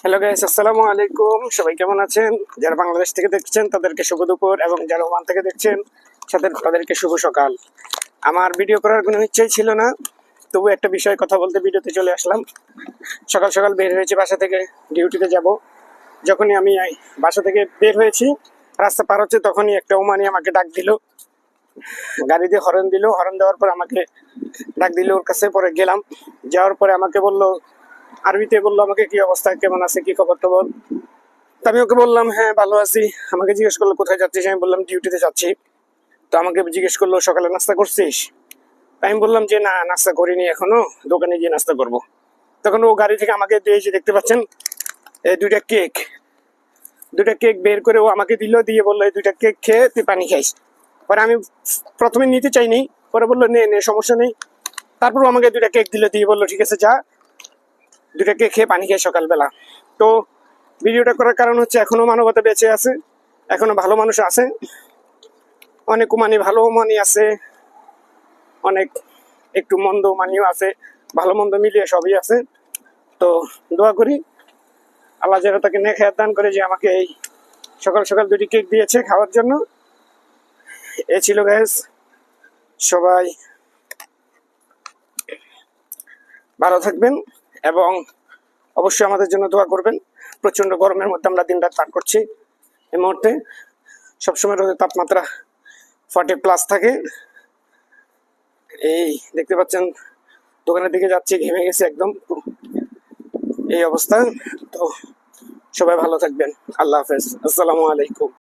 Hello guys, আসসালামু আলাইকুম। সবাই কেমন আছেন? যারা বাংলাদেশ থেকে দেখছেন তাদেরকে শুভ দুপুর, এবং যারা ওমান থেকে দেখছেন তাদেরকে শুভ সকাল। আমার ভিডিও করার কোনো ইচ্ছাই ছিল না, তবু একটা বিষয়ে কথা বলতে ভিডিওতে চলে আসলাম। সকাল সকাল বের হয়েছি বাসা থেকে, ডিউটিতে যাব। যখনই আমি বাসা থেকে বের হয়েছি, রাস্তা পার হচ্ছে, তখনই একটা ওমানি আমাকে ডাক দিল, গাড়ি দিয়ে হর্ন দিল। হর্ন দেওয়ার পর আমাকে ডাক দিল ওর কাছে। পরে গেলাম, যাওয়ার পরে আমাকে বললো, আরবিতে বললো আমাকে কি অবস্থা, কেমন আছে, কি খবর টবর। তো আমি ওকে বললাম হ্যাঁ ভালো আছি। আমাকে জিজ্ঞেস করলো কোথায় যাচ্ছিস, আমি বললাম ডিউটিতে যাচ্ছি। তো আমাকে জিজ্ঞেস করলো সকালে নাস্তা করছিস। আমি বললাম যে না, নাস্তা করিনি এখনো, দোকানে গিয়ে নাস্তা করব। তখন ও গাড়ি থেকে আমাকে দিয়ে, যে দেখতে পাচ্ছেন এই দুইটা কেক বের করে ও আমাকে দিল, দিয়ে বললো এই দুইটা কেক খেয়ে তুই পানি খাইস। পরে আমি প্রথমে নিতে চাইনি, পরে বললো নে নে, সমস্যা নেই। তারপর আমাকে দুইটা কেক দিল, দিয়ে বললো ঠিক আছে যা, দুইটা কেক খেয়ে পানি খাই সকালবেলা। তো ভিডিওটা করার কারণ হচ্ছে এখনো মানবতা বেঁচে আছে, এখনো ভালো মানুষ আছে, অনেক মানি ভালো মানি আছে, অনেক একটু মন্দ মানিও আছে, ভালো মন্দ মিলিয়ে সবই আছে। তো দোয়া করি আল্লাহ যেন তাকে নেক হায়াত দান করে, যে আমাকে এই সকাল সকাল দুটি কেক দিয়েছে খাওয়ার জন্য। এ ছিল গ্যাস। সবাই ভালো থাকবেন এবং অবশ্যই আমাদের জন্য দোয়া করবেন। প্রচন্ড গরমের মধ্যে আমরা দিন রাত পার করছি। এই মুহূর্তে সবসময় রোদের তাপমাত্রা 40+ থাকে। এই দেখতে পাচ্ছেন দোকানের দিকে যাচ্ছি, ঘেমে গেছে একদম, এই অবস্থা। তো সবাই ভালো থাকবেন। আল্লাহ হাফেজ, আসসালামু আলাইকুম।